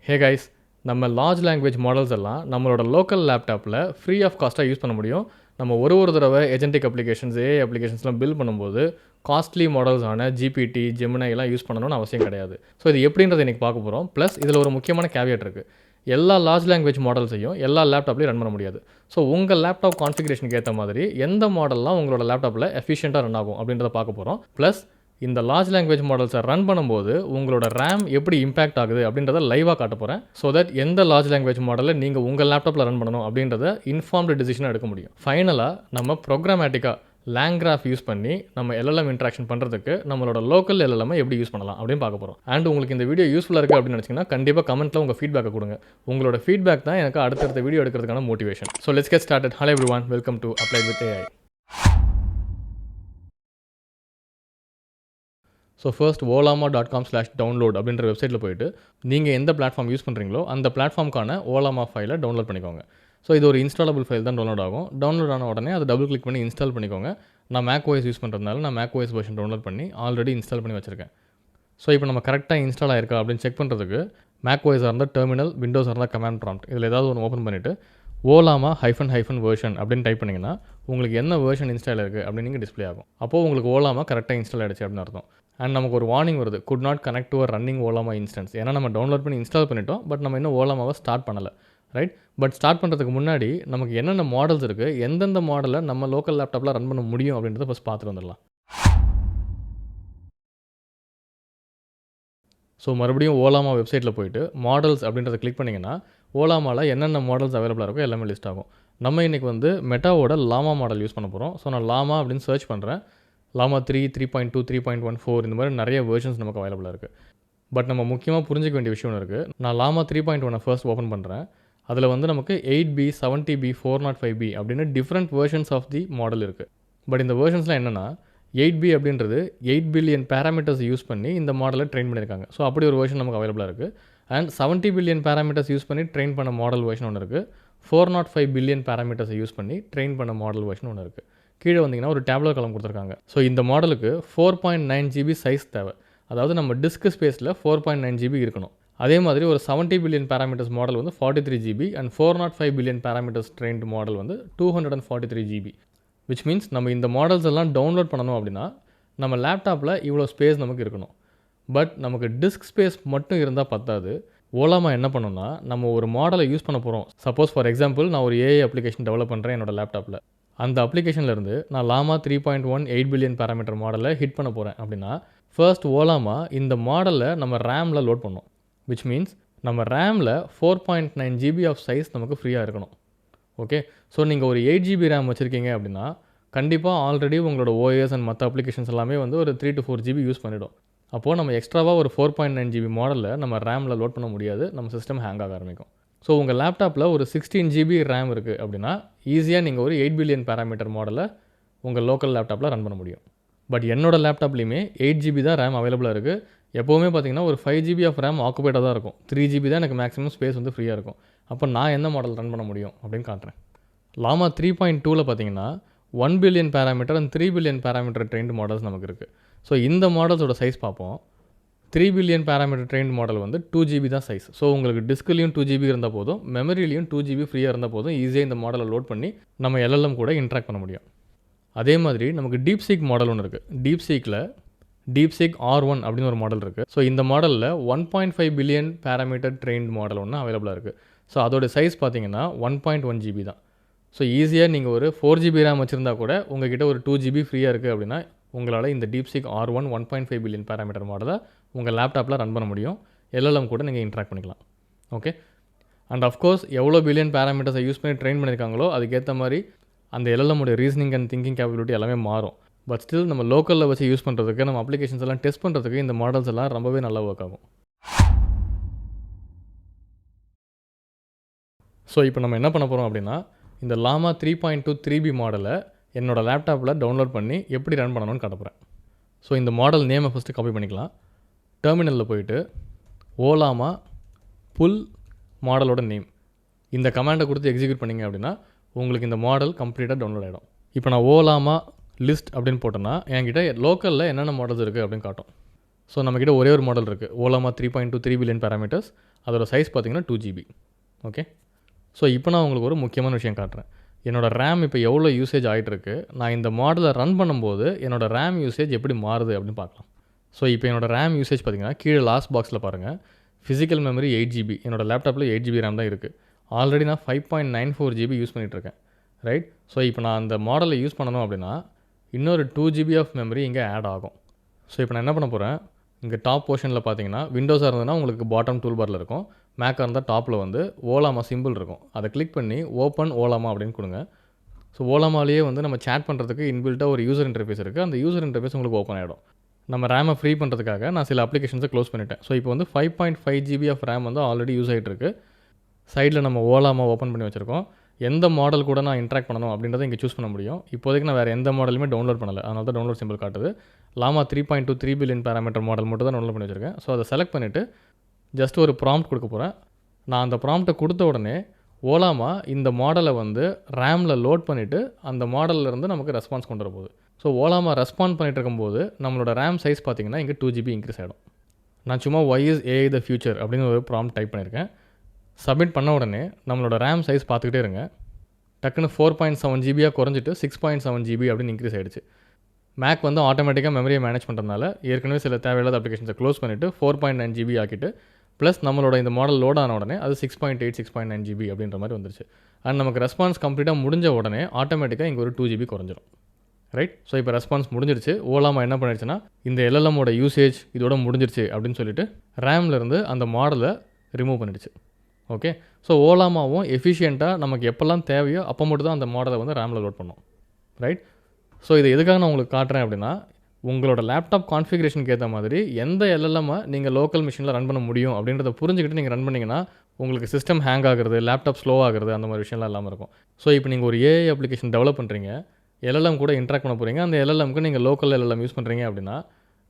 Hey guys, நம்ம large language models எல்லாம் நம்மளோட லோக்கல் லேப்டாப்பில் ஃப்ரீ ஆஃப் காஸ்ட்டாக யூஸ் பண்ண முடியும். நம்ம ஒரு தடவை ஏஜென்டிக் அப்ளிகேஷன்ஸ் ஏஐ அப்ளிகேஷன்ஸ்லாம் பில்ட் பண்ணும்போது காஸ்ட்லி மாடல்ஸான ஜிபிடி ஜெமினை எல்லாம் யூஸ் பண்ணணும்னு அவசியம் கிடையாது. ஸோ இது எப்படின்றத இன்றைக்கி பார்க்க போகிறோம். ப்ளஸ் இதில் ஒரு முக்கியமான கேவியட் இருக்குது. எல்லா லார்ஜ் லாங்குவேஜ் மாடல்ஸையும் எல்லா லேப்டாப்லையும் ரன் பண்ண முடியாது. ஸோ உங்கள் லேப்டாப் கான்ஃபிகரேஷனுக்கு ஏற்ற மாதிரி எந்த மாடல்லாம் உங்களோட லேப்டாப்பில் எஃபிஷியண்ட்டாக ரன் ஆகும் அப்படின்றத பார்க்க போகிறோம். ப்ளஸ் இந்த லார்ஜ் லாங்குவேஜ் மாடல்ஸை ரன் பண்ணும்போது உங்களோட ரேம் எப்படி இம்பாக்ட் ஆகுது அப்படின்றத லைவாக காட்ட போகிறேன். ஸோ தட் எந்த லார்ஜ் லாங்குவேஜ் மாடலில் நீங்கள் உங்கள் லேப்டாப்பில் ரன் பண்ணணும் அப்படின்றத இன்ஃபார்ம்டு டிசிஷனாக எடுக்க முடியும். ஃபைனலாக நம்ம ப்ரோக்ராமேட்டிக்காக லேங்கிராஃப் யூஸ் பண்ணி நம்ம எல்எல்எம் இன்ட்ராக்ஷன் பண்ணுறதுக்கு நம்மளோட லோக்கல் எல்எல்எம் எப்படி யூஸ் பண்ணலாம் அப்படின்னு பார்க்க போகிறோம். அண்ட் உங்களுக்கு இந்த வீடியோ யூஸ்ஃபுல்லாக இருக்குது அப்படின்னு நினச்சிங்கன்னா கண்டிப்பாக கமெண்ட்டில் உங்கள் ஃபீட்பேக்கை கொடுங்க. உங்களோட ஃபீட்பேக் தான் எனக்கு அடுத்தடுத்த வீடியோ எடுக்கிறதுக்கான motivation. So let's get started. Hello everyone, welcome to applied with AI. So first olama.com/download அப்படின்ற வெப்சைட்டில் போய்ட்டு நீங்கள் எந்த பிளாட்ஃபார்ம் யூஸ் பண்ணுறீங்களோ அந்த பிளாட்ஃபார்முக்கான ஓலாமா ஃபைலை டவுன்லோட் பண்ணிக்கோங்க. ஸோ இது ஒரு இன்ஸ்டாலபிள் ஃபைல் தான் டவுன்லோட் ஆகும். டவுன்லோட் ஆன உடனே அதை டபுள் கிளிக் பண்ணி இன்ஸ்டால் பண்ணிக்கோங்க. நான் மேக்ஓஎஸ் யூஸ் பண்ணுறதுனால நான் மேக்ஓஎஸ் வெர்ஷன் டவுன்லோட் பண்ணி ஆல்ரெடி இன்ஸ்டால் பண்ணி வச்சுருக்கேன். ஸோ இப்போ நம்ம கரெக்டாக இன்ஸ்டால் ஆயிருக்கா அப்படின்னு செக் பண்ணுறதுக்கு மேக்ஓஎஸாக இருந்தால் டெர்மினல், விண்டோஸாக இருந்தால் கமாண்ட் ப்ராம்ப்ட் இதில் ஏதாவது ஒன்று ஓப்பன் பண்ணிவிட்டு olama -version அப்படின்னு டைப் பண்ணிங்கன்னா உங்களுக்கு என்ன வெர்ஷன் இன்ஸ்டால் இருக்குது அப்படின்னு நீங்கள் டிஸ்பிளே ஆகும். அப்போது உங்களுக்கு olama கரெக்டாக இன்ஸ்டால் ஆகிடுச்சு அப்படின்னு அர்த்தம். அண்ட் நமக்கு ஒரு வார்னிங் வருது, could not connect to a running olama instance. ஏன்னா நம்ம டவுன்லோட் பண்ணி இன்ஸ்டால் பண்ணிட்டோம், பட் நம்ம இன்னும் olamaவை ஸ்டார்ட் பண்ணலை, ரைட்? பட் ஸ்டார்ட் பண்ணுறதுக்கு முன்னாடி நமக்கு என்னென்ன மாடல்ஸ் இருக்குது, எந்தெந்த மாடலை நம்ம லோக்கல் லேப்டாப்பில் ரன் பண்ண முடியும் அப்படின்றத ஃபஸ்ட் பார்த்துட்டு வந்துடலாம். ஸோ மறுபடியும் olama வெப்சைட்டில் போய்ட்டு மாடல்ஸ் அப்படின்றத கிளிக் பண்ணிங்கன்னா olamaவில் என்னென்ன மாடல்ஸ் அவைலபிளாக இருக்கோ எல்லாமே லிஸ்ட் ஆகும். நம்ம இன்றைக்கி மெட்டாவோட லாமா மாடல் யூஸ் பண்ண போகிறோம். ஸோ நான் லாமா அப்படின்னு சர்ச் பண்ணுறேன். லாமா 3, 3.2, 3.14 இந்த மாதிரி நிறைய வெர்ஷன்ஸ் நமக்கு அவைலபிளாக இருக்குது. பட் நம்ம முக்கியமாக புரிஞ்சிக்க வேண்டிய விஷயம் இருக்குது. நான் லாமா 3.1 ஃபர்ஸ்ட் ஓப்பன் பண்ணுறேன். அதில் நமக்கு 8B, 70B, 405B அப்படின்னு different versions of the model இருக்குது. பட் இந்த வெர்ஷன்ஸ்லாம் என்னென்னா 8B அப்படின்றது 8 பில்லியன் பேராமீட்டர்ஸ் யூஸ் பண்ணி இந்த மாடலை ட்ரெயின் பண்ணியிருக்காங்க. ஸோ அப்படி ஒரு வெர்ஷன் நமக்கு அவைலபிளாக இருக்குது. அண்ட் 70 பில்லியன் பேராமீட்டர்ஸ் யூஸ் பண்ணி ட்ரெயின் பண்ண மாடல் வெர்ஷன் ஒன்று இருக்குது. 405 பில்லியன் பேராமீட்டர்ஸை யூஸ் பண்ணி ட்ரெயின் பண்ண மாடல் வெர்ஷன் ஒன்று இருக்குது. கீழே வந்தீங்கன்னா ஒரு டேப்லர் காலம் கொடுத்துருக்காங்க. ஸோ இந்த மாடலுக்கு 4.9 GB சைஸ் தேவை. அதாவது நம்ம டிஸ்க் ஸ்பேஸில் 4.9 GB இருக்கணும். அதே மாதிரி ஒரு 70 billion parameters model 43 GB and 405 billion parameters trained model 243 GB. Which means நம்ம இந்த மாடல்ஸ் எல்லாம் டவுன்லோட் பண்ணணும் அப்படின்னா நம்ம லேப்டாப்பில் இவ்வளோ ஸ்பேஸ் நமக்கு இருக்கணும். பட் நமக்கு டிஸ்க் ஸ்பேஸ் மட்டும் இருந்தால் பத்தாது. olama என்ன பண்ணணும்னா நம்ம ஒரு மாடலை யூஸ் பண்ண போகிறோம். சப்போஸ் ஃபார் எக்ஸாம்பிள் நான் ஒரு ஏஐ அப்ளிகேஷன் டெவலப் பண்ணுறேன் என்னோட லேப்டாப்பில். அந்த அப்ளிகேஷன்லேருந்து நான் லாமா 3.1 8 பில்லியன் பேராமீட்டர் மாடலை ஹிட் பண்ண போகிறேன் அப்படின்னா ஃபர்ஸ்ட் olama இந்த மாடலை நம்ம ரேமில் லோட் பண்ணோம். விச் மீன்ஸ் நம்ம ரேமில் 4.9 GB ஆஃப் சைஸ் நமக்கு ஃப்ரீயாக இருக்கணும். ஓகே, ஸோ நீங்கள் ஒரு 8 GB ரேம் வச்சுருக்கீங்க அப்படின்னா கண்டிப்பாக ஆல்ரெடி உங்களோட ஓஎஸ் அண்ட் மற்ற அப்ளிகேஷன்ஸ் எல்லாமே ஒரு 3 to 4 GB யூஸ் பண்ணிவிடும். அப்போது நம்ம எக்ஸ்ட்ராவாக ஒரு 4.9 GB மாடலில் நம்ம ரேமில் லோட் பண்ண முடியாது. நம்ம சிஸ்டம் ஹேங் ஆக ஆரம்பிக்கும். ஸோ உங்கள் லேப்டாப்பில் ஒரு 16 GB ரேம் இருக்குது அப்படின்னா ஈஸியாக நீங்கள் ஒரு 8 பில்லியன் பேராமீட்டர் மாடலை உங்கள் லோக்கல் லேப்டாப்பில் ரன் பண்ண முடியும். பட் என்னோடய லேப்டாப்லேயுமே 8 GB தான் ரேம் அவைலபிளாக இருக்குது. எப்போவுமே பார்த்திங்கன்னா ஒரு 5 GB ஆஃப் ரேம் ஆக்குபைடாக தான் இருக்கும். 3 GB தான் எனக்கு மேக்ஸிமம் ஸ்பேஸ் ஃப்ரீயாக இருக்கும். அப்போ நான் எந்த மாடல் ரன் பண்ண முடியும் அப்படின்னு காட்டுறேன். லாமா 3.2ல் பார்த்தீங்கன்னா 1 billion parameter and 3 billion parameter trained models நமக்கு இருக்குது. ஸோ இந்த மாடல்ஸோட சைஸ் பார்ப்போம். 3 billion parameter trained model 2 GB தான் சைஸ். ஸோ உங்களுக்கு டிஸ்க்லேயும் 2 GB இருந்தால் போதும், மெமரிலையும் 2 GB ஃப்ரீயாக இருந்தால் போதும், ஈஸியாக இந்த மாடலை லோட் பண்ணி நம்ம எல்எல்எம் கூட இன்ட்ராக்ட் பண்ண முடியும். அதே மாதிரி நமக்கு DeepSeek மாடல் ஒன்று இருக்குது. DeepSeek R1 அப்படின்னு ஒரு மாடல் இருக்குது. ஸோ இந்த மாடலில் 1.5 பில்லியன் பேராமீட்டர் ட்ரெயின்ட் மாடல் ஒன்று அவைலபிளாக இருக்குது. ஸோ அதோட சைஸ் பார்த்தீங்கன்னா 1.1 GB தான். ஸோ ஈஸியாக நீங்கள் ஒரு 4 GB ரேம் வச்சுருந்தா கூட உங்கள்கிட்ட ஒரு 2 GB ஃப்ரீயாக இருக்குது அப்படின்னா உங்களால் இந்த DeepSeek R1 1.5 பில்லியன் பேராமீட்டர் மாடலை உங்கள் லேப்டாப்பில் ரன் பண்ண முடியும். எல்எல்எம் கூட நீங்கள் இன்ட்ராக்ட் பண்ணிக்கலாம். ஓகே, அண்ட் அஃப்கோர்ஸ் எவ்வளோ பில்லியன் பேராமீட்டர்ஸை யூஸ் பண்ணி ட்ரெயின் பண்ணியிருக்காங்களோ அதுக்கேற்ற மாதிரி அந்த எல்எல்எம்மோட ரீசனிங் அண்ட் திங்கிங் கேப்பபிலிட்டி எல்லாமே மாறும். பட் ஸ்டில் நம்ம லோக்கலில் வச்சு யூஸ் பண்ணுறதுக்கு, நம்ம அப்ளிகேஷன்ஸ் எல்லாம் டெஸ்ட் பண்ணுறதுக்கு இந்த மாடல்ஸ் எல்லாம் ரொம்பவே நல்லா ஒர்க் ஆகும். ஸோ இப்போ நம்ம என்ன பண்ண போகிறோம் அப்படின்னா இந்த லாமா 3.2 3B மாடலை என்னோடய லேப்டாப்பில் டவுன்லோட் பண்ணி எப்படி ரன் பண்ணணும்னு காட்டப்போகிறேன். ஸோ இந்த மாடல் நேமை ஃபஸ்ட்டு காப்பி பண்ணிக்கலாம். டெர்மினலில் போயிட்டு olama புல் மாடலோட நேம் இந்த கமாண்டை கொடுத்து எக்ஸிக்யூட் பண்ணிங்க அப்படின்னா உங்களுக்கு இந்த மாடல் கம்ப்ளீட்டாக டவுன்லோட் ஆகிடும். இப்போ நான் olama லிஸ்ட் அப்படின்னு போட்டேன்னா என்கிட்ட லோக்கலில் என்னென்ன மாடல்ஸ் இருக்குது அப்படின்னு காட்டும். ஸோ நம்மக்கிட்ட ஒரே ஒரு மாடல் இருக்குது, ஓலாமா 3.2 3 பில்லியன் பேராமீட்டர்ஸ். அதோட சைஸ் பார்த்தீங்கன்னா 2 GB. ஓகே, ஸோ இப்போ நான் உங்களுக்கு ஒரு முக்கியமான விஷயம் காட்டுறேன். என்னோடய ரேம் இப்போ எவ்வளோ யூசேஜ் ஆகிட்டுருக்கு, நான் இந்த மாடலை ரன் பண்ணும்போது என்னோடய ரேம் யூசேஜ் எப்படி மாறுது அப்படின்னு பார்க்கலாம். ஸோ இப்போ என்னோடய ரேம் யூசேஜ் பார்த்தீங்கன்னா கீழே லாஸ்ட் பாக்ஸில் பாருங்கள், ஃபிசிக்கல் மெமரி 8 GB, என்னோடய லேப்டாப்பில் 8 GB ரேம் தான் இருக்குது. ஆல்ரெடி நான் 5.94 GB யூஸ் பண்ணிகிட்ருக்கேன், ரைட்? ஸோ இப்போ நான் அந்த மாடலை யூஸ் பண்ணணும் அப்படின்னா இன்னொரு 2 GB ஆஃப் மெமரி இங்கே ஆட் ஆகும். ஸோ இப்போ நான் என்ன பண்ண போகிறேன், இங்கே டாப் போர்ஷனில் பார்த்தீங்கன்னா விண்டோஸாக இருந்ததுன்னா உங்களுக்கு பாட்டம் டூல் பாரில் இருக்கும், மேக்காக இருந்தால் டாப்பில் வந்து ஓலாமா சிம்பிள் இருக்கும். அதை கிளிக் பண்ணி ஓப்பன் ஓலாமா அப்படின்னு கொடுங்க. ஸோ ஓலாமாலேயே வந்து நம்ம சேட் பண்ணுறதுக்கு இன்பில்ட்டாக ஒரு யூசர் இன்டர்ஃபேஸ் இருக்குது. அந்த யூசர் இன்டர்ஃபேஸ் உங்களுக்கு ஓப்பன் ஆகிடும். நம்ம ரேமை ஃப்ரீ பண்ணுறதுக்காக நான் சில அப்ளிகேஷன்ஸை க்ளோஸ் பண்ணிட்டேன். ஸோ இப்போ வந்து 5.5 GB ஆஃப் ரேம் வந்து ஆல்ரெடி யூஸ் ஆகிட்டு இருக்குது. சைடில் நம்ம ஓலாமா ஓப்பன் பண்ணி வச்சுருக்கோம். எந்த மாடல் கூட நான் இன்ட்ராக்ட் பண்ணணும் அப்படின்றத இங்கே சூஸ் பண்ண முடியும். இப்போதைக்கு நான் வேறு எந்த மாடலுமே டவுன்லோட் பண்ணலை, அதனால தான் டவுன்லோட் சிம்பிள் காட்டுது. லாமா 3.2 3 பில்லியன் பேராமீட்டர் மாடல் மட்டும் தான் டவுன்லோட் பண்ணி வச்சுருக்கேன். ஸோ அதை செலக்ட் பண்ணிவிட்டு ஜஸ்ட் ஒரு ப்ராம்ப்ட் கொடுக்க போகிறேன். நான் அந்த ப்ராம்ப்ட்டை கொடுத்த உடனே ஓலாமா இந்த மாடலை வந்து ரேமில் லோட் பண்ணிவிட்டு அந்த மாடலிருந்து நமக்கு ரெஸ்பான்ஸ் கொண்டு வர போகுது. ஸோ ஓலாமா ரெஸ்பாண்ட் பண்ணிகிட்டு இருக்கும்போது நம்மளோட ரேம் சைஸ் பார்த்திங்கன்னா இங்கே 2 GB இன்க்ரீஸ் ஆகிடும். நான் சும்மா why is AI the future அப்படின்னு ஒரு ப்ராம்ப்ட் டைப் பண்ணியிருக்கேன். சப்மிட் பண்ண உடனே நம்மளோட ரேம் சைஸ் பார்த்துக்கிட்டே இருங்க. டக்குன்னு 4.7 GB குறைஞ்சிட்டு 6.7 GB அப்படின்னு இன்க்ரீஸ் ஆகிடுச்சு. மேக் வந்து ஆட்டோமேட்டிக்காக மெமரியை மேனேஜ் பண்ணுறதுனால ஏற்கனவே சில தேவையில்லாத அப்ளிகேஷன்ஸை க்ளோஸ் பண்ணிவிட்டு 4.9 GB ஆக்கிட்டு ப்ளஸ் நம்மளோட இந்த மாடல் லோட் ஆன உடனே அது 6.8 6.9 GB அப்படின்ற மாதிரி வந்துருச்சு. அண்ட் நமக்கு ரெஸ்பான்ஸ் கம்ப்ளீட்டாக முடிஞ்ச உடனே ஆட்டோமேட்டிக்காக இங்கே ஒரு 2 GB குறைஞ்சிரும், ரைட்? ஸோ இப்போ ரெஸ்பான்ஸ் முடிஞ்சிருச்சு. ஓலாமா என்ன பண்ணிடுச்சுன்னா இந்த எல்எல்எம்மோட யூசேஜ் இதோட முடிஞ்சிருச்சு அப்படின்னு சொல்லிட்டு ரேம்லேருந்து அந்த மாடலை ரிமூவ் பண்ணிடுச்சு. ஓகே, ஸோ ஓலாமாவும் எஃபிஷியண்ட்டாக நமக்கு எப்போல்லாம் தேவையோ அப்போ மட்டும் தான் அந்த மாடலை வந்து ரேமில் லோட் பண்ணோம், ரைட்? ஸோ இது எதுக்காக நான் உங்களுக்கு காட்டுறேன் அப்படின்னா உங்களோட லேப்டாப் கான்ஃபிகரேஷனுக்கு ஏற்ற மாதிரி எந்த எல்எல்எம்மை நீங்கள் லோக்கல் மிஷினில் ரன் பண்ண முடியும் அப்படின்றத புரிஞ்சுக்கிட்டு நீங்கள் ரன் பண்ணிங்கன்னா உங்களுக்கு சிஸ்டம் ஹேங் ஆகுறது, லேப்டாப் ஸ்லோ ஆகுறது, அந்த மாதிரி விஷயம்லாம் இல்லாமல் இருக்கும். ஸோ இப்போ நீங்கள் ஒரு ஏஐ அப்ளிகேஷன் டெவலப் பண்ணுறீங்க, எல்எல்எம் கூட இன்ட்ராக்ட் பண்ண போகிறீங்க, அந்த எல்எல்எம்க்கு நீங்கள் லோக்கல் எல்எல்எம் யூஸ் பண்ணுறீங்க அப்படின்னா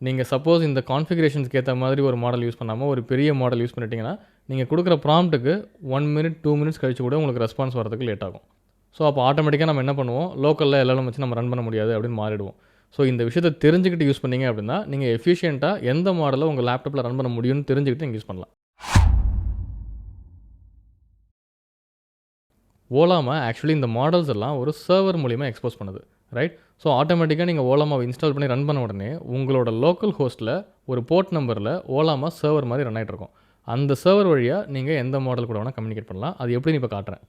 நீங்கள் சப்போஸ் இந்த கான்ஃபிகரேஷன்ஸ்க்கு ஏற்ற மாதிரி ஒரு மாடல் யூஸ் பண்ணாமல் ஒரு பெரிய மாடல் யூஸ் பண்ணிட்டீங்கன்னா நீங்கள் கொடுக்குற ப்ராம்ப்ட்டுக்கு 1 minute 2 minutes கழிச்சு கூட உங்களுக்கு ரெஸ்பான்ஸ் வரதுக்கு லேட் ஆகும். ஸோ அப்போ ஆட்டோமேட்டிக்காக நம்ம என்ன பண்ணுவோம், லோக்கலில் எல்எல்எம் வச்சு நம்ம ரன் பண்ண முடியாது அப்படின்னு மாறிடுவோம். ஸோ இந்த விஷயத்தை தெரிஞ்சுக்கிட்டு யூஸ் பண்ணீங்க அப்படின்னா நீங்கள் எஃபிஷியண்ட்டாக எந்த மாடலை உங்கள் லேப்டாப்பில் ரன் பண்ண முடியும்னு தெரிஞ்சுக்கிட்டு நீங்கள் யூஸ் பண்ணலாம். ஓலாமா ஆக்சுவலி இந்த மாடல்ஸ் எல்லாம் ஒரு சர்வர் மூலிமா எக்ஸ்போஸ் பண்ணுது, ரைட்? ஸோ ஆட்டோமேட்டிக்காக நீங்கள் ஓலாமாவை இன்ஸ்டால் பண்ணி ரன் பண்ண உடனே உங்களோட லோக்கல் ஹோஸ்ட்டில் ஒரு போர்ட் நம்பரில் ஓலாமா சர்வர் மாதிரி ரன் ஆகிட்டு இருக்கும். அந்த சர்வர் வழியாக நீங்கள் எந்த மாடல் கூட வேணால் கம்யூனிகேட் பண்ணலாம். அது எப்படின்னு இப்போ காட்டுறேன்.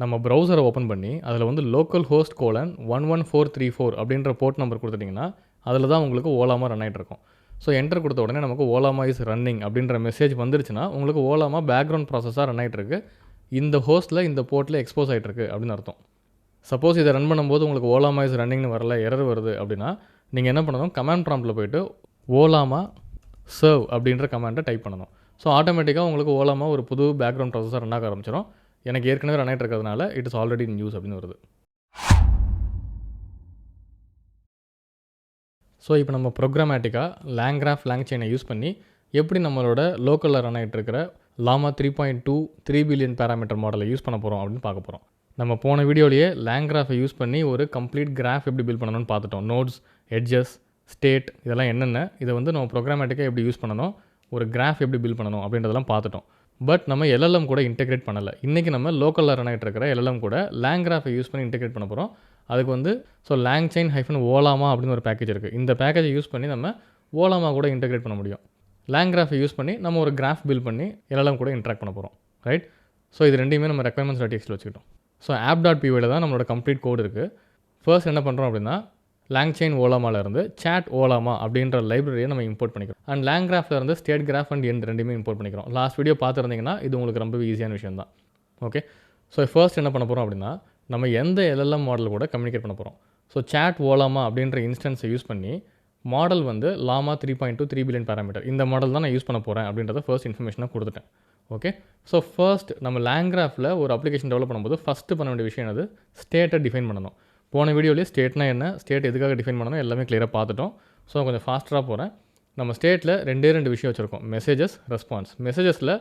நம்ம ப்ரௌசரை ஓப்பன் பண்ணி அதில் வந்து லோக்கல் ஹோஸ்ட் :11434 அப்படின்ற போர்ட் நம்பர் கொடுத்துட்டிங்கன்னா அதில் தான் உங்களுக்கு ஓலாமா ரன் ஆகிட்டு இருக்கும். ஸோ என்டர் கொடுத்த உடனே நமக்கு ஓலாமா இஸ் ரன்னிங் அப்படின்ற மெசேஜ் வந்துருச்சுன்னா உங்களுக்கு ஓலாமா பேக்ரவுண்ட் ப்ராசஸாக ரன் ஆகிட்டு இருக்கு, இந்த ஹோஸ்ட்டில் இந்த போர்ட்டில் எக்ஸ்போஸ் ஆகிட்டு இருக்கு அப்படின்னு அர்த்தம். சப்போஸ் இதை ரன் பண்ணும்போது உங்களுக்கு ஓலாமா இஸ் ரன்னிங்னு வரல, எரர் வருது அப்படின்னா நீங்கள் என்ன பண்ணணும், கமாண்ட் ப்ராம்ப்ட்டில் போய்ட்டு ஓலாமா சர்வ் அப்படின்ற கமாண்டை டைப் பண்ணணும். ஸோ ஆட்டோமேட்டிக்காக உங்களுக்கு ஓலாமா ஒரு புது பேக்ரவுண்ட் ப்ராசஸாக ரன் ஆக ஆரம்பிச்சிடும். எனக்கு ஏற்கனவே ரன் ஆகிட்டு இருக்கிறதுனால it is already in use அப்படின்னு வருது. ஸோ இப்போ நம்ம ப்ரோக்ராமேட்டிக்காக லேங்க்ராஃப் லேங்க்செயினை யூஸ் பண்ணி எப்படி நம்மளோட லோக்கலில் ரன் ஆகிட்டு இருக்கிற லாமா 3.2 3 பில்லியன் பேராமீட்டர் மாடலை யூஸ் பண்ண போகிறோம் அப்படின்னு பார்க்க போகிறோம். நம்ம போன வீடியோலேயே லேங்க்ராஃபை யூஸ் பண்ணி ஒரு கம்ப்ளீட் கிராஃப் எப்படி பில்ட் பண்ணணும்னு பார்த்துட்டோம். நோட்ஸ், எட்ஜஸ், ஸ்டேட் இதெல்லாம் என்னென்ன, இதை வந்து நம்ம ப்ரோக்ராமேட்டிக்காக எப்படி யூஸ் பண்ணணும், ஒரு கிராஃப் எப்படி பில்ட் பண்ணணும் அப்படின்றதெல்லாம் பார்த்துட்டோம். பட் நம்ம எல்எல்எம் கூட இன்டெகிரேட் பண்ணலை. இன்றைக்கி நம்ம லோக்கலில் ரன் ஆகிட்டு இருக்கிற எல்எல்எம் கூட லேங்க்ராஃபை யூஸ் பண்ணி இன்டெகிரேட் பண்ண போகிறோம். அதுக்கு வந்து langchain -ஓலாமா அப்படின்னு ஒரு பேக்கேஜ் இருக்குது. இந்த பேக்கேஜை யூஸ் பண்ணி நம்ம ஓலாமா கூட இன்டெகிரேட் பண்ண முடியும். லேங்க்ராஃபை யூஸ் பண்ணி நம்ம ஒரு கிராஃப் பில்ட் பண்ணி எல்எல்எம் கூட இன்ட்ராக்ட் பண்ண போகிறோம், ரைட்? ஸோ இது ரெண்டையுமே நம்ம requirements.txt வச்சுக்கிட்டோம். ஸோ app.py தான் நம்மளோட கம்ப்ளீட் கோடு இருக்குது. ஃபர்ஸ்ட் என்ன பண்ணுறோம் அப்படின்னா langchain ஓலாமாவிலேருந்து chat ஓலாமா அப்படின்ற லைப்ரரியை நம்ம இம்போர்ட் பண்ணிக்கிறோம். அண்ட் லேங்க்ராஃப்லேருந்து ஸ்டேட் கிராஃப் அண்ட் எண்ட் ரெண்டுமே இம்போர்ட் பண்ணிக்கிறோம். லாஸ்ட் வீடியோ பார்த்துருந்தீங்கன்னா இது உங்களுக்கு ரொம்ப ஈஸியான விஷயம் தான். ஓகே, ஸோ ஃபர்ஸ்ட் என்ன பண்ண போகிறோம் அப்படின்னா நம்ம எந்த எல்எல்எம் மாடல் கூட கம்யூனிகேட் பண்ண போகிறோம். ஸோ chat ஓலாமா அப்படின்ற இன்ஸ்டன்ஸை யூஸ் பண்ணி மாடல் வந்து லாமா 3.2 3 பில்லியன் பேராமீட்டர் இந்த மாடல் தான் நான் யூஸ் பண்ண போகிறேன் அப்படின்றத ஃபர்ஸ்ட் இன்ஃபர்மேஷனாக கொடுத்துட்டேன். ஓகே, ஸோ ஃபர்ஸ்ட் நம்ம லேங்க்ராஃபில் ஒரு அப்ளிகேஷன் டெவலப் பண்ணும்போது ஃபஸ்ட்டு பண்ண வேண்டிய விஷயம் என்னது, ஸ்டேட்டை டிஃபைன் பண்ணணும். போன வீடியோலேயே ஸ்டேட்னா என்ன, ஸ்டேட் எதுக்காக டிஃபைன் பண்ணணும் எல்லாமே கிளியராக பார்த்துட்டோம். ஸோ கொஞ்சம் ஃபாஸ்ட்டாக போகிறேன். நம்ம ஸ்டேட்டில் ரெண்டு விஷயம் வச்சுருக்கோம், மெசேஜஸ், ரெஸ்பான்ஸ். மெசேஜஸில்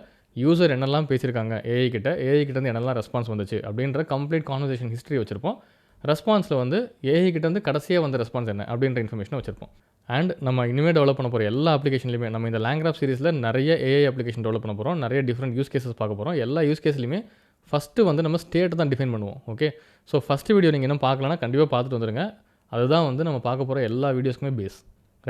யூசர் என்னெல்லாம் பேசியிருக்காங்க ஏஐ கிட்டேருந்து என்னெல்லாம் ரெஸ்பான்ஸ் வந்துச்சு அப்படின்ற கம்ப்ளீட் கான்வர்சேஷன் ஹிஸ்ட்ரி வச்சுருப்போம். ரெஸ்பான்ஸில் வந்து ஏஐ கிட்டேருந்து கடைசியாக வந்த ரெஸ்பான்ஸ் என்ன அப்படின்ற இன்ஃபர்மேஷனை வச்சுருப்போம். அண்ட் நம்ம இனிமேல் டெவலப் பண்ண போகிற எல்லா அப்ளிகேஷன்லையுமே நம்ம இந்த லேங்க்ராஃப் சீரிஸில் நிறைய ஏஐ அப்ளிகேஷன் டெவலப் பண்ண போகிறோம், நிறைய டிஃப்ரெண்ட் யூஸ் கேசஸ் பார்க்க போகிறோம். எல்லா யூஸ் கேஸ்லையுமே ஃபஸ்ட்டு வந்து நம்ம ஸ்டேட் தான் டிஃபைன் பண்ணுவோம். ஓகே, ஸோ ஃபஸ்ட்டு வீடியோ நீங்கள் இன்னும் பார்க்கலன்னா கண்டிப்பாக பார்த்துட்டு வந்துடுங்க. அதுதான் வந்து நம்ம பார்க்க போகிற எல்லா வீடியோஸ்க்குமே பேஸ்.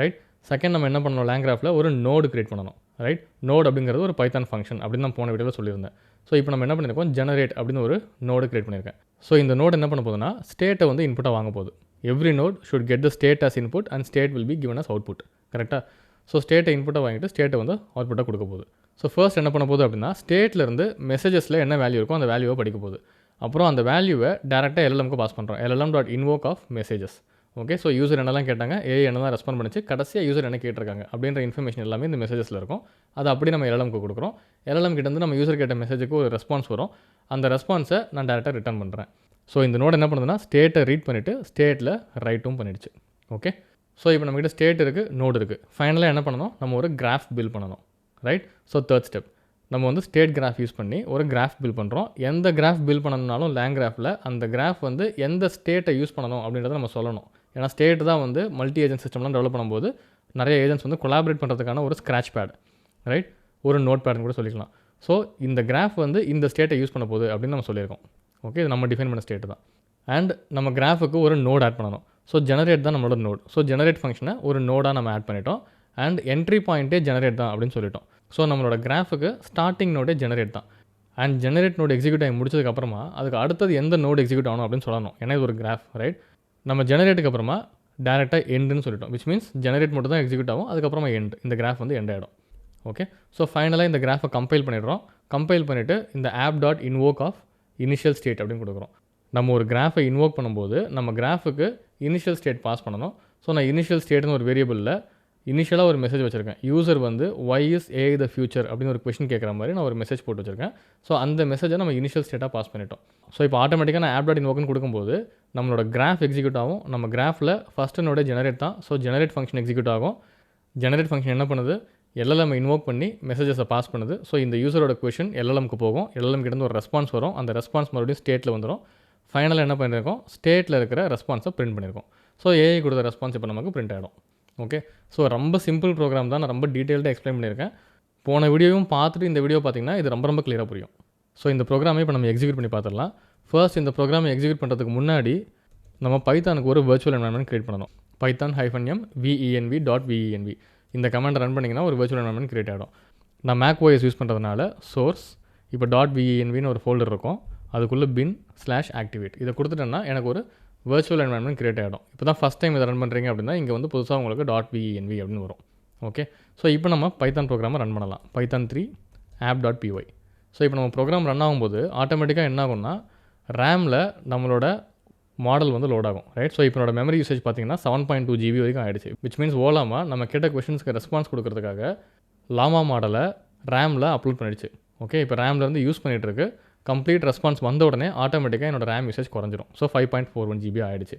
ரைட், செகண்ட் நம்ம என்ன பண்ணணும், லேங்க்ராஃபில் ஒரு நோடு கிரியேட் பண்ணணும். ரைட், நோடு அப்படிங்கிறது ஒரு பைத்தான் ஃபங்க்ஷன் அப்படின்னு நான் போன வீடியோவில் சொல்லியிருந்தேன். ஸோ இப்போ நம்ம என்ன பண்ணியிருக்கோம், ஜெனரேட் அப்படின்னு ஒரு நோடு கிரியேட் பண்ணியிருக்கேன். ஸோ இந்த நோடு என்ன பண்ண போகுதுன்னா ஸ்டேட்டை வந்து இன்புட்டாக வாங்க போகுது. Every node should get the state as input and state will be given as output. கரெக்டாக? ஸோ ஸ்டேட்டை இன்புட்டாக வாங்கிட்டு ஸ்டேட்டை வந்து அவுட்புட்டாக கொடுக்க போகுது. ஸோ ஃபர்ஸ்ட் என்ன பண்ண போகுது அப்படின்னா ஸ்டேட்லேருந்து மெசேஜஸில் என்ன வேல்யூ இருக்கோ அந்த வேல்யூவை படிக்க போகுது. அப்புறம் அந்த வேல்யூவை டேரெக்டாக எல்எல்எம்க்கு பாஸ் பண்ணுறோம். LLM.invoke of messages. Okay, so user என்னெல்லாம் கேட்டாங்க, ஏஐ என்ன தான் ரெஸ்பாண்ட் பண்ணிச்சு, கடைசியாக யூசர் என்ன கேட்டிருக்காங்க அப்படின்ற இன்ஃபர்மேஷன் எல்லாமே இந்த மெசேஜஸில் இருக்கும். அதை அப்படி நம்ம எல்எல்எம்க்கு கொடுக்குறோம். எல்எல்எம் கிட்டேருந்து நம்ம யூசர் கேட்ட மெசேஜுக்கு ஒரு ரெஸ்பான்ஸ் வரும். அந்த ரெஸ்பான்ஸை நான் டேரெக்டாக ரிட்டர்ன் பண்ணுறேன். ஸோ இந்த நோட் என்ன பண்ணுதுன்னா ஸ்டேட்டை ரீட் பண்ணிவிட்டு ஸ்டேட்டில் ரைட்டும் பண்ணிடுச்சு. ஓகே, ஸோ இப்போ நம்மகிட்ட ஸ்டேட் இருக்குது, நோடு இருக்குது. ஃபைனலாக என்ன பண்ணணும், நம்ம ஒரு கிராஃப் பில்ட் பண்ணணும். ரைட், ஸோ தேர்ட் ஸ்டெப் நம்ம வந்து ஸ்டேட் கிராஃப் யூஸ் பண்ணி ஒரு கிராஃப் பில்ட் பண்ணுறோம். எந்த கிராஃப் பில்ட் பண்ணணும்னாலும் லேங்க்ராஃபில் அந்த கிராஃப் வந்து எந்த ஸ்டேட்டை யூஸ் பண்ணணும் அப்படின்றத நம்ம சொல்லணும். ஏன்னா ஸ்டேட் தான் வந்து மல்டி ஏஜென்ட் சிஸ்டம்லாம் டெவலப் பண்ணும்போது நிறைய ஏஜென்ட்ஸ் வந்து கொலாபரேட் பண்ணுறதுக்கான ஒரு ஸ்க்ராட்ச் பேட், ரைட், ஒரு நோட் பேட்னு கூட சொல்லிக்கலாம். ஸோ இந்த கிராஃப் வந்து இந்த ஸ்டேட்டை யூஸ் பண்ண போகுது அப்படின்னு நம்ம சொல்லியிருக்கோம். ஓகே, இது நம்ம டிஃபைன் பண்ண ஸ்டேட் தான். அண்ட் நம்ம கிராஃபுக்கு ஒரு நோட் ஆட் பண்ணணும். ஸோ ஜெனரேட் தான் நம்மளோட நோட். ஸோ ஜெனரேட் ஃபங்க்ஷனை ஒரு நோடாக நம்ம ஆட் பண்ணிட்டோம். அண்ட் என்ட்ரி பாயிண்ட்டே ஜெனரேட் தான் அப்படின்னு சொல்லிட்டோம். ஸோ நம்மளோட கிராஃபுக்கு ஸ்டார்டிங் நோடே ஜெனரேட் தான். அண்ட் ஜெனரேட் நோட் எக்ஸிக்யூட் ஆகி முடிச்சதுக்கப்புறமா அதுக்கு அடுத்தது எந்த நோட் எக்ஸிக்யூட் ஆகணும் அப்படின்னு சொல்லணும். ஏன்னா இது ஒரு கிராஃப். ரைட், நம்ம ஜெனரேட்டுக்கு அப்புறமா டேரெக்டாக எண்டுன்னு சொல்லிட்டோம். விச் மீன்ஸ் ஜெனரேட் மட்டும் தான் எக்ஸிக்யூட் ஆகும், அதுக்கப்புறமா எண்ட், இந்த கிராஃப் வந்து எண்ட் ஆகிடும். ஓகே, ஸோ ஃபைனலாக இந்த கிராஃபை கம்பைல் பண்ணிடுறோம். கம்பைல் பண்ணிவிட்டு இந்த app.invoke of initial state அப்படின்னு கொடுக்குறோம். நம்ம ஒரு கிராஃபை இன்வோக் பண்ணும்போது நம்ம கிராஃபுக்கு இனிஷியல் ஸ்டேட் பாஸ் பண்ணணும். ஸோ நான் இனிஷியல் ஸ்டேட்னு ஒரு வேரியபிளில் இனிஷியலாக ஒரு மெசேஜ் வச்சுருக்கேன். யூசர் வந்து why is AI the future அப்படின்னு ஒரு கொஷின் கேட்குற மாதிரி நான் ஒரு மெசேஜ் போட்டு வச்சுருக்கேன். ஸோ அந்த மெசேஜை நம்ம இனிஷியல் ஸ்டேட்டாக பாஸ் பண்ணிட்டோம். ஸோ இப்போ ஆட்டோமேட்டிக்காக நான் app.invokeன்னு கொடுக்கும்போது நம்மளோட கிராஃப் எக்ஸிக்யூட் ஆகும். நம்ம கிராஃபில் ஃபஸ்ட்டு நோட ஜெனரேட் தான். ஸோ ஜெனரேட் ஃபங்க்ஷன் எக்ஸிக்யூட் ஆகும். ஜெனரேட் ஃபங்க்ஷன் என்ன பண்ணுது, LLM இன்வோக் பண்ணி மெசேஜஸை பாஸ் பண்ணுது. ஸோ இந்த யூசரோட கொஷின் LLMக்கு போகும். LLM கிட்டேருந்து ஒரு ரெஸ்பான்ஸ் வரும். அந்த ரெஸ்பான்ஸ் மறுபடியும் ஸ்டேட்டில் வந்துடும். ஃபைனலாக என்ன பண்ணியிருக்கோம், ஸ்டேட்டில் இருக்கிற ரெஸ்பான்ஸை பிரிண்ட் பண்ணியிருக்கோம். ஸோ ஏஐ கொடுத்த ரெஸ்பான்ஸ் இப்போ நமக்கு பிரிண்ட் ஆகிடும். ஓகே, ஸோ ரொம்ப சிம்பிள் ப்ரோக்ராம் தான். நான் ரொம்ப டீட்டெயில்டாக எக்ஸ்பிளைன் பண்ணியிருக்கேன். போன வீடியோவும் பார்த்துட்டு இந்த வீடியோ பார்த்தீங்கன்னா இது ரொம்ப கிளியராக புரியும். ஸோ இந்த ப்ரோக்ராமை இப்போ நம்ம எக்ஸிக்யூட் பண்ணி பார்த்துடலாம். ஃபர்ஸ்ட் இந்த ப்ரோக்ராமை எக்ஸிக்யூட் பண்ணுறதுக்கு முன்னாடி நம்ம பைத்தானுக்கு ஒரு வர்ச்சுவல் என்வாயன்மெண்ட் கிரியேட் பண்ணணும். python-m venv.venv இந்த கமாண்ட் ரன் பண்ணிங்கன்னா ஒரு வர்ச்சுவல் என்வாயன்மெண்ட் கிரியேட் ஆகிடும். நான் மேக் OS யூஸ் பண்ணுறதுனால சோர்ஸ் இப்போ .venvன்னு ஒரு ஃபோல்டர் இருக்கும். அதுக்குள்ளே bin/activate இதை கொடுத்துட்டேன்னா எனக்கு ஒரு வர்ச்சுவல் என்வாயன்மெண்ட் கிரியேட் ஆகிடும். இப்போ தான் ஃபஸ்ட் டைம் இதை ரன் பண்ணுறீங்க அப்படின்னா இங்கே வந்து புதுசாக உங்களுக்கு .venv அப்படின்னு வரும். ஓகே, ஸோ இப்போ நம்ம பைத்தான் ப்ரோக்ராமை ரன் பண்ணலாம். python3 app.py. ஸோ இப்போ நம்ம ப்ரோக்ராம் ரன் ஆகும்போது ஆட்டோமேட்டிக்காக என்ன ஆகும்னா ரேமில் நம்மளோட மாடல் வந்து லோட் ஆகும். ரைட், ஸோ இப்போ என்னோட மெமரி யூசேஜ் பார்த்தீங்கன்னா 7.2 GB வரைக்கும் ஆகிடுச்சு. விச் மீன்ஸ் ஓலாமா நம்ம கேட்ட கொஷின்ஸ்க்கு ரெஸ்பான்ஸ் கொடுக்கறதுக்காக லாமா மாடலை ரேமில் அப்லோட் பண்ணிடுச்சு. ஓகே, இப்போ ரேம்லேருந்து யூஸ் பண்ணிகிட்டு இருக்கு. கம்ப்ளீட் ரெஸ்பான்ஸ் வந்த உடனே ஆட்டோமேட்டிக்காக என்னோட ரேம் யூசேஜ் குறைஞ்சிரும். ஸோ 5.41 GB ஆகிடுச்சு.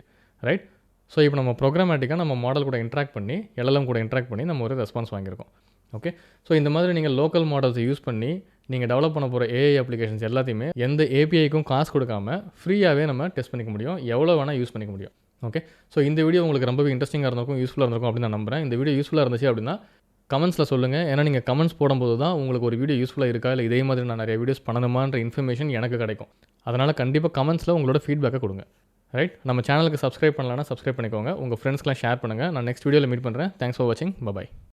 ரைட், ஸோ இப்போ நம்ம ப்ரோக்ராமேட்டிக்காக நம்ம மாடல் கூட இன்ட்ராக்ட் பண்ணி LLM கூட இன்ட்ராக்ட் பண்ணி நம்ம ஒரு ரெஸ்பான்ஸ் வாங்கியிருக்கோம். ஓகே, ஸோ இந்த மாதிரி நீங்கள் லோக்கல் மாடல்ஸை யூஸ் பண்ணி நீங்கள் டெவலப் பண்ண போகிற ஏஐ அப்ளிகேஷன்ஸ் எல்லாத்தையுமே எந்த ஏபிஐக்கும் காசு கொடுக்காம ஃப்ரீயாகவே நம்ம டெஸ்ட் பண்ணிக்க முடியும். எவ்வளோ வேணால் யூஸ் பண்ணிக்க முடியும். ஓகே, ஸோ இந்த வீடியோ உங்களுக்கு ரொம்பவே இன்ட்ரெஸ்டிங்காக இருந்திருக்கும், யூஸ்ஃபுல்லாக இருந்திருக்கும் அப்படின்னு நான் நம்புகிறேன். இந்த வீடியோ யூஸ்ஃபுல்லாக இருந்துச்சு அப்படின்னா கமெண்ட்ஸில் சொல்லுங்கள். ஏன்னா நீங்கள் கமெண்ட்ஸ் போடும்போது தான் உங்களுக்கு ஒரு வீடியோ யூஸ்ஃபுல்லாக இருக்கா இல்லை இதே மாதிரி நான் நிறைய வீடியோஸ் பண்ணணுமான்ற இன்ஃபர்மேஷன் எனக்கு கிடைக்கும். அதனால் கண்டிப்பாக கமெண்ட்ஸில் உங்களோட ஃபீட்பேக்கை கொடுங்க. ரைட், நம்ம சேனலுக்கு சப்ஸ்கிரைப் பண்ணலான்னா சப்ஸ்கிரைப் பண்ணிக்கோங்க. உங்கள் ஃப்ரெண்ட்ஸ்க்கெலாம் ஷேர் பண்ணுங்கள். நான் நெக்ஸ்ட் வீடியோவில் மீட் பண்ணுறேன். தேங்க்ஸ் ஃபார் வாட்சிங். பை.